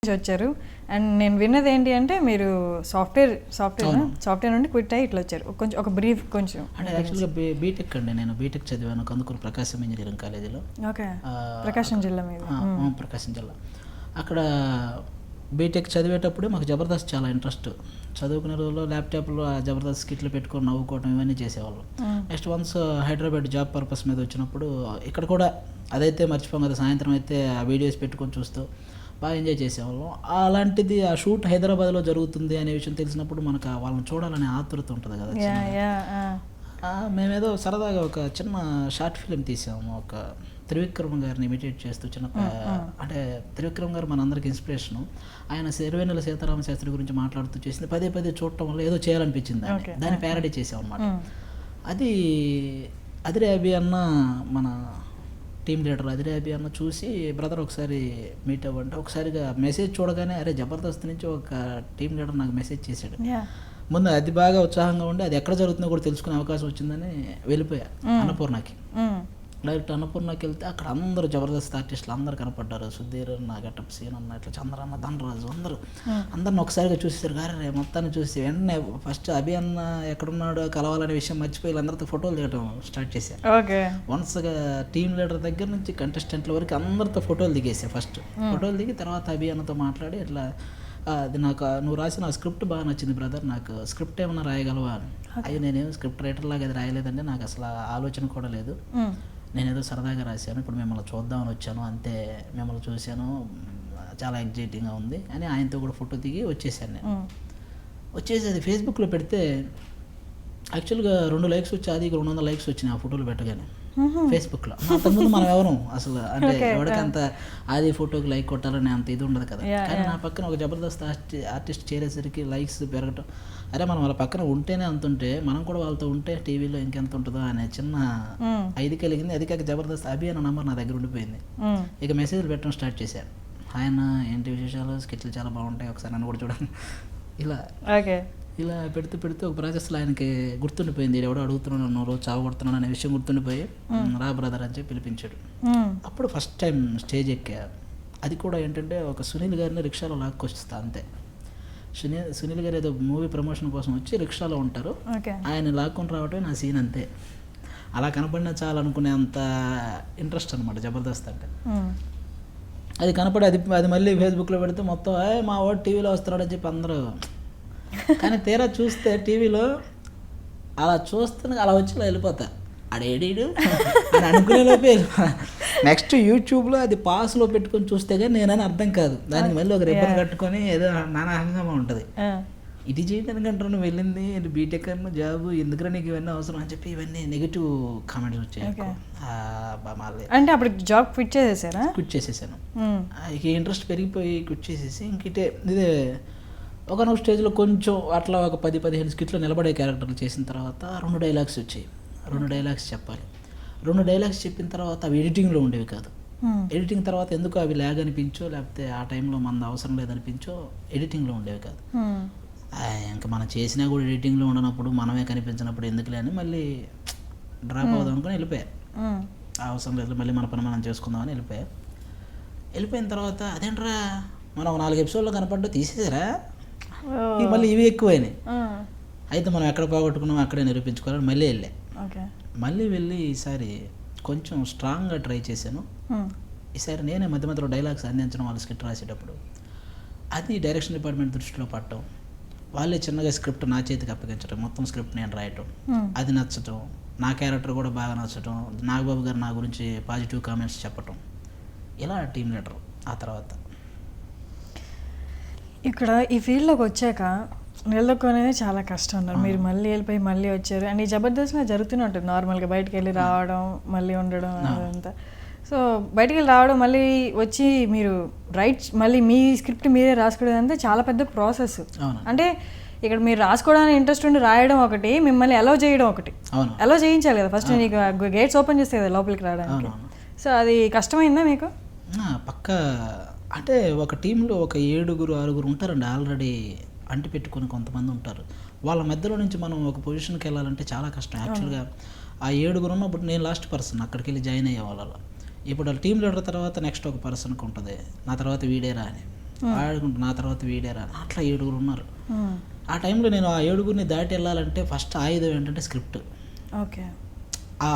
నుంచి వచ్చారు. అండ్ నేను విన్నది ఏంటి అంటే మీరు సాఫ్ట్వేర్ నుండి క్విట్ అయ్యి ఇట్లా వచ్చారు. కొంచెం ఒక బ్రీఫ్ కొంచెం. అంటే యాక్చువల్గా బీటెక్ అండి, నేను బీటెక్ చదివాను కందుకూరు ప్రకాశం ఇంజనీరింగ్ కాలేజీలో. ఓకే, ప్రకాశం జిల్లా మీద. ప్రకాశం జిల్లా. అక్కడ బీటెక్ చదివేటప్పుడే మాకు జబర్దస్త్ చాలా ఇంట్రెస్ట్. చదువుకునే రోజుల్లో ల్యాప్టాప్లో జబర్దస్త్ స్కిట్లు పెట్టుకొని నవ్వుకోవడం ఇవన్నీ చేసేవాళ్ళం. Next once Hyderabad job purpose మీద వచ్చినప్పుడు ఇక్కడ కూడా అదైతే మర్చిపోం కదా, సాయంత్రం అయితే ఆ వీడియోస్ పెట్టుకొని చూస్తూ బాగా ఎంజాయ్ చేసేవాళ్ళం. అలాంటిది ఆ షూట్ హైదరాబాద్లో జరుగుతుంది అనే విషయం తెలిసినప్పుడు మనకు వాళ్ళని చూడాలనే ఆతృత ఉంటుంది కదా. మేమేదో సరదాగా ఒక చిన్న షార్ట్ ఫిలిం తీసాము, ఒక త్రివిక్రమ్ గారిని ఇమిటేట్ చేస్తూ అంటే త్రివిక్రమ్ గారు మనందరికి ఇన్స్పిరేషను. ఆయన సిరివెన్నెల సీతారామ శాస్త్రి గురించి మాట్లాడుతూ చేసింది పదే చూడటం వల్ల ఏదో చేయాలనిపించింది, దాన్ని ప్యారడీ చేసాం అనమాట. అది అదిరే అభి అన్న, మన టీమ్ లీడర్ అదిరే అభి అన్న చూసి బ్రదర్ ఒకసారి మీట్ అవ్వంటే, ఒకసారిగా మెసేజ్ చూడగానే అరే జబర్దస్త్ నుంచి ఒక టీమ్ లీడర్ నాకు మెసేజ్ చేశాడు. ముందు అది బాగా ఉత్సాహంగా ఉండి అది ఎక్కడ జరుగుతుందో కూడా తెలుసుకునే అవకాశం వచ్చిందని వెళ్ళిపోయా అన్నపూర్ణకి. డైరెక్ట్ అన్నపూర్ణకి వెళ్తే అక్కడ అందరూ జబర్దస్త్ ఆర్టిస్టులు అందరూ కనపడ్డారు. సుధీర్ అన్న, గెటప్ సీన్ అన్న, ఇట్లా చంద్రన్న, ధనరాజు అందరిని ఒకసారిగా చూసేసారు. గారే మొత్తాన్ని చూసి వెంటనే ఫస్ట్ అభి అన్న ఎక్కడున్నాడో కలవాలనే విషయం మర్చిపోయి అందరితో ఫోటోలు దిగటం స్టార్ట్ చేశారు. వన్స్గా టీమ్ లీడర్ దగ్గర నుంచి కంటెస్టెంట్ల వరకు అందరితో ఫోటోలు దిగేసా. ఫస్ట్ ఫోటోలు దిగి తర్వాత అభి అన్నతో మాట్లాడి ఇట్లా అది నాకు నువ్వు రాసిన స్క్రిప్ట్ బాగా నచ్చింది బ్రదర్, నాకు స్క్రిప్ట్ ఏమన్నా రాయగలవా అని. అయ్యో నేనేం స్క్రిప్ట్ రైటర్ లాగా అది రాయలేదంటే, నాకు అసలు ఆలోచన కూడా లేదు, నేనేదో సరదాగా రాశాను, ఇప్పుడు మిమ్మల్ని చూద్దామని వచ్చాను అంతే, మిమ్మల్ని చూశాను చాలా ఎగ్జైటింగ్గా ఉంది అని ఆయనతో కూడా ఫోటో దిగి వచ్చేసాను. నేను వచ్చేసి అది ఫేస్బుక్లో పెడితే యాక్చువల్గా 2 likes వచ్చి, అది 200 likes వచ్చినాయి ఆ ఫోటోలు పెట్టగానే ఫేస్బుక్లో. అంతకుముందు మనం ఎవరు అసలు అంటే ఎవరికి అంత అది ఫోటోకి లైక్ కొట్టాలని అంత ఇది ఉండదు కదా. కానీ నా పక్కన ఒక జబర్దస్త్ ఆర్టిస్ట్ చేరేసరికి లైక్స్ పెరగటం, అరే మనం వాళ్ళ పక్కన ఉంటేనే అంత ఉంటే మనం కూడా వాళ్ళతో ఉంటే టీవీలో ఇంకెంత ఉంటుందో అనే చిన్న ఇది కలిగింది. అది కాక జబర్దస్త్ అభి అన్న నంబర్ నా దగ్గర ఉండిపోయింది. ఇక మెసేజ్లు పెట్టడం స్టార్ట్ చేశాను. ఆయన ఏంటి విశేషాలు, స్కెచ్లు చాలా బాగుంటాయి, ఒకసారి నన్ను కూడా చూడండి, ఇలా పెడుతూ ఒక ప్రాసెస్లో ఆయనకి గుర్తుండిపోయింది. ఎవడో అడుగుతున్నాడు, నన్ను రోజు చావు కొడుతున్నాడు అనే విషయం గుర్తుండిపోయి రా బ్రదర్ అని చెప్పి పిలిపించాడు. అప్పుడు ఫస్ట్ టైం స్టేజ్ ఎక్కా. అది కూడా ఏంటంటే ఒక సునీల్ గారిని రిక్షాలో లాక్కొస్తా అంతే. సునీల్ గారు ఏదో మూవీ ప్రమోషన్ కోసం వచ్చి రిక్షాలో ఉంటారు, ఆయన లాక్కొని రావటం నా సీన్ అంతే. అలా కనపడినా చాలు అనుకునే అంత ఇంట్రెస్ట్ అనమాట జబర్దస్త్ అంటే. అది కనపడి అది మళ్ళీ ఫేస్బుక్లో పెడితే మొత్తం మా వాడు టీవీలో వస్తున్నాడు అని చెప్పి అందరూ. కానీ తీరా చూస్తే టీవీలో అలా చూస్తున్నా అలా వచ్చి వెళ్ళిపోతా, ఆడేడీడు అని అనుకునే లోపే నెక్స్ట్ యూట్యూబ్లో అది పాస్లో పెట్టుకొని చూస్తే కానీ నేనని అర్థం కాదు. దానికి మళ్ళీ ఒక రిబ్బన్ కట్టుకొని ఏదో నానా హంగామా ఉంటుంది. ఇది చేయడానికి అంటారు నువ్వు వెళ్ళింది బీటెక్ అన్న జాబ్, ఎందుకంటే నీకు ఇవన్నీ అవసరం అని చెప్పి ఇవన్నీ నెగిటివ్ కామెంట్స్ వచ్చాయి. అంటే అప్పుడు జాబ్ క్విట్ చేసేసారా? క్విట్ చేసేసాను. ఇక ఇంట్రెస్ట్ పెరిగిపోయి క్విట్ చేసేసి ఇంకిటే ఇదే ఒకనొక స్టేజ్లో కొంచెం అట్లా ఒక 10-15 స్కిట్లో నిలబడే క్యారెక్టర్లు చేసిన తర్వాత 2 డైలాగ్స్ వచ్చాయి. 2 డైలాగ్స్ చెప్పాలి. 2 డైలాగ్స్ చెప్పిన తర్వాత అవి ఎడిటింగ్లో ఉండేవి కాదు. ఎడిటింగ్ తర్వాత ఎందుకు అవి ల్యాగ్ అనిపించో, లేకపోతే ఆ టైంలో మన అవసరం లేదనిపించో ఎడిటింగ్లో ఉండేవి కాదు. ఇంకా మనం చేసినా కూడా ఎడిటింగ్లో ఉండనప్పుడు, మనమే కనిపించినప్పుడు ఎందుకులే అని మళ్ళీ డ్రాప్ అవుదాం అనుకుని వెళ్ళిపోయా. అవసరం లేదు, మళ్ళీ మన పని మనం చేసుకుందామని వెళ్ళిపోయిన తర్వాత అదేంట్రా మనం 4 ఎపిసోడ్లో కనపడ్డా తీసేసారా, మళ్ళీ ఇవి ఎక్కువైనాయి. అయితే మనం ఎక్కడ పోగొట్టుకున్నాం అక్కడే నిరూపించుకోవాలని మళ్ళీ వెళ్ళి ఈసారి కొంచెం స్ట్రాంగ్గా ట్రై చేశాను. ఈసారి నేనే మధ్యలో డైలాగ్స్ అందించడం వాళ్ళ స్క్రిప్ట్ రాసేటప్పుడు. అది డైరెక్షన్ డిపార్ట్మెంట్ దృష్టిలో పట్టడం, వాళ్ళే చిన్నగా స్క్రిప్ట్ నా చేతికి అప్పగించడం, మొత్తం స్క్రిప్ట్ నేను రాయటం, అది నచ్చటం, నా క్యారెక్టర్ కూడా బాగా నచ్చటం, నాగబాబు గారు నా గురించి పాజిటివ్ కామెంట్స్ చెప్పటం, ఇలా టీమ్ లీడర్. ఆ తర్వాత ఇక్కడ ఈ ఫీల్డ్లోకి వచ్చాక నిలదొక్కునేది చాలా కష్టం అన్నారు. మీరు మళ్ళీ వెళ్ళిపోయి మళ్ళీ వచ్చారు. అండ్ ఈ జబర్దస్త్లో జరుగుతూనే ఉంటుంది నార్మల్గా, బయటకు వెళ్ళి రావడం మళ్ళీ ఉండడం అదంతా. సో బయటికి వెళ్ళి రావడం మళ్ళీ వచ్చి మీరు మళ్ళీ మీ స్క్రిప్ట్ మీరే రాసుకోవడం అంతా చాలా పెద్ద ప్రాసెస్. అంటే ఇక్కడ మీరు రాసుకోవడానికి ఇంట్రెస్ట్ ఉండి రాయడం ఒకటి, మిమ్మల్ని అలౌ చేయడం ఒకటి. అలౌ చేయించాలి కదా ఫస్ట్, నీకు గేట్స్ ఓపెన్ చేస్తే కదా లోపలికి రావడానికి. సో అది కష్టమైందా మీకు? పక్క అంటే ఒక టీంలో ఒక 7-6 ఉంటారండి ఆల్రెడీ అంటి పెట్టుకుని కొంతమంది ఉంటారు. వాళ్ళ మధ్యలో నుంచి మనం ఒక పొజిషన్కి వెళ్ళాలంటే చాలా కష్టం. యాక్చువల్గా ఆ 7 ఉన్నప్పుడు నేను లాస్ట్ పర్సన్ అక్కడికి వెళ్ళి జాయిన్ అయ్యే వాళ్ళ. ఇప్పుడు టీమ్ లీడర్ తర్వాత నెక్స్ట్ ఒక పర్సన్కి ఉంటుంది, నా తర్వాత వీడేరా అని. ఆడుకుంటూ నా తర్వాత వీడారా అట్లా 7 ఉన్నారు. ఆ టైంలో నేను ఆ 7 దాటి వెళ్ళాలంటే ఫస్ట్ ఆయుధం ఏంటంటే స్క్రిప్ట్. ఓకే. ఆ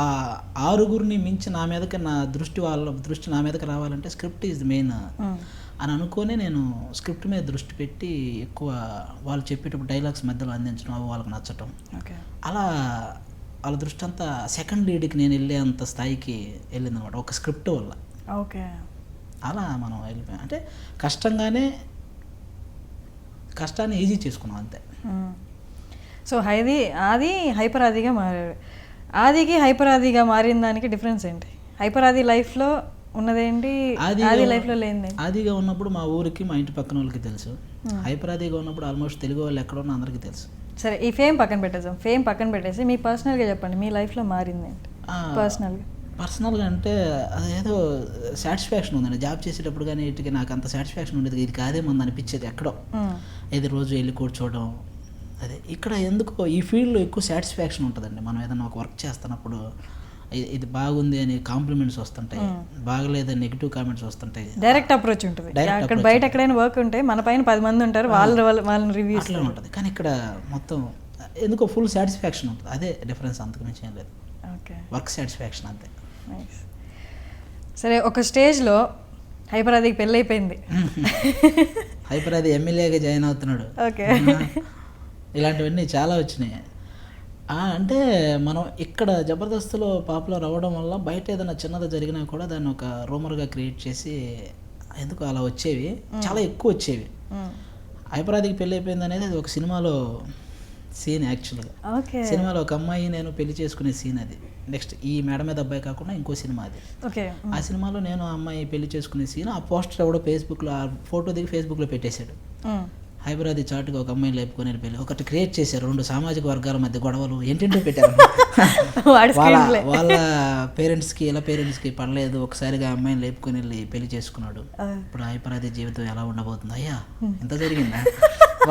6 మించి నా మీదకి వాళ్ళ దృష్టి నా మీదకి రావాలంటే స్క్రిప్ట్ ఈజ్ మెయిన్ అని అనుకొని నేను స్క్రిప్ట్ మీద దృష్టి పెట్టి ఎక్కువ వాళ్ళు చెప్పేటప్పుడు డైలాగ్స్ మధ్యలో అందించడం అవి వాళ్ళకి నచ్చటం. అలా వాళ్ళ దృష్టి అంతా సెకండ్ లీడ్కి నేను వెళ్ళేంత స్థాయికి వెళ్ళిందనమాట ఒక స్క్రిప్ట్ వల్ల. ఓకే. అలా మనం వెళ్ళిపోయాం. అంటే కష్టాన్ని ఈజీ చేసుకున్నాం అంతే. సో ఆది హైపర్ ఆదిగా మారాడు. ఆదికి హైపర్ ఆదిగా మారిన దానికి డిఫరెన్స్ ఏంటి? హైపర్ ఆది లైఫ్లో ఉన్నదేంటి, ఆది లైఫ్లో లేనిది? ఆదిగా ఉన్నప్పుడు మా ఊరికి మా ఇంటి పక్కన వాళ్ళకి తెలుసు. హైపర్ ఆదిగా ఉన్నప్పుడు ఆల్మోస్ట్ తెలుగు వాళ్ళు ఎక్కడ ఉన్నా అందరికీ తెలుసు. సరే, ఈ ఫేమ్ పక్కన పెట్టేసాం. ఫేమ్ పక్కన పెట్టేసి మీ పర్సనల్గా చెప్పండి, మీ లైఫ్లో మారింది ఏంటి పర్సనల్గా? అంటే అదేదో సాటిస్ఫాక్షన్ ఉందండి. జాబ్ చేసేటప్పుడు కానీ ఇటుకి నాకు అంత సాటిస్ఫాక్షన్ ఉండేది. ఇది కాదే మంది అనిపించేది ఎక్కడో. ఏదో రోజు వెళ్ళి కూర్చోవడం అదే. ఇక్కడ ఎందుకో ఈ ఫీల్డ్లో ఎక్కువ సాటిస్ఫాక్షన్ ఉంటుందండి. మనం ఏదైనా ఒక వర్క్ చేస్తున్నప్పుడు ఇది బాగుంది అని కాంప్లిమెంట్స్ వస్తుంటాయి, బాగలేదని నెగిటివ్ కామెంట్స్ వస్తుంటాయి. డైరెక్ట్ అప్రోచ్ ఉంటుంది. అక్కడ బయట ఎక్కడైనా వర్క్ ఉంటే మన పైన 10 మంది ఉంటారు, వాళ్ళని రివ్యూ అట్లా ఉంటుంది. కానీ ఇక్కడ మొత్తం ఎందుకో ఫుల్ సాటిస్ఫాక్షన్ ఉంటుంది. అదే డిఫరెన్స్, అంతకు మించి ఏం లేదు. ఓకే. వర్క్ సాటిస్ఫాక్షన్ అంతే. సరే, ఒక స్టేజ్లో హైపర్ ఆదికి పెళ్ళి అయిపోయింది. హైపర్ ఆది ఎమ్మెల్యేగా జాయిన్ అవుతున్నాడు. ఓకే. ఇలాంటివన్నీ చాలా వచ్చినాయి. అంటే మనం ఇక్కడ జబర్దస్త్లో పాపులర్ అవ్వడం వల్ల బయట ఏదైనా చిన్నది జరిగినా కూడా దాన్ని ఒక రూమర్గా క్రియేట్ చేసి ఎందుకు అలా వచ్చేవి, చాలా ఎక్కువ వచ్చేవి. హైపర్ ఆదికి పెళ్ళి అయిపోయింది అనేది అది ఒక సినిమాలో సీన్. యాక్చువల్గా సినిమాలో ఒక అమ్మాయి నేను పెళ్లి చేసుకునే సీన్ అది. నెక్స్ట్ ఈ మేడ మీద అబ్బాయి కాకుండా ఇంకో సినిమా అది. ఆ సినిమాలో నేను ఆ అమ్మాయి పెళ్లి చేసుకునే సీన్. ఆ పోస్టర్ ఎవడో ఫేస్బుక్లో ఆ ఫోటో దిగి ఫేస్బుక్లో పెట్టేశాడు. హైపర్ ఆది చాటుగా ఒక అమ్మాయిని లేపుకొని వెళ్ళిపోయి ఒకటి క్రియేట్ చేశారు. 2 సామాజిక వర్గాల మధ్య గొడవలు ఏంటంటో పెట్టారు. వాళ్ళ పేరెంట్స్కి పడలేదు. ఒకసారిగా అమ్మాయిని లేపుకొని వెళ్ళి పెళ్లి చేసుకున్నాడు. ఇప్పుడు హైపర్ ఆది జీవితం ఎలా ఉండబోతుంది? అయ్యా ఎంత జరిగిందా?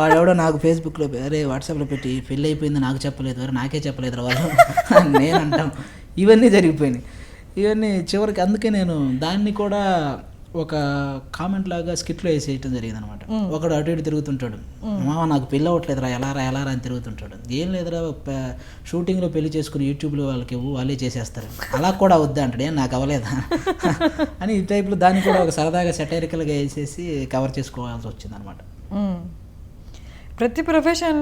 వాడెవడో నాకు ఫేస్బుక్లో అరే వాట్సాప్లో పెట్టి పెళ్ళి అయిపోయింది నాకు చెప్పలేదు, అరే నాకే చెప్పలేదు వాళ్ళు నేను అంటాం. ఇవన్నీ జరిగిపోయినాయి. ఇవన్నీ చివరికి అందుకే నేను దాన్ని కూడా ఒక కామెంట్ లాగా స్కిట్లో వేసేయటం జరిగింది అనమాట. ఒకడు అటు ఇటు తిరుగుతుంటాడు, మామ నాకు పెళ్ళి అవ్వట్లేదురా ఎలారా అని తిరుగుతుంటాడు. ఏం లేదురా షూటింగ్లో పెళ్లి చేసుకుని యూట్యూబ్లో వాళ్ళే చేసేస్తారు, అలా కూడా వద్దా అంటాడు. ఏం నాకు అవ్వలేదా అని ఈ టైప్లో దాన్ని కూడా ఒక సరదాగా సెటైరికల్గా వేసేసి కవర్ చేసుకోవాల్సి వచ్చింది అనమాట. ప్రతి ప్రొఫెషన్లో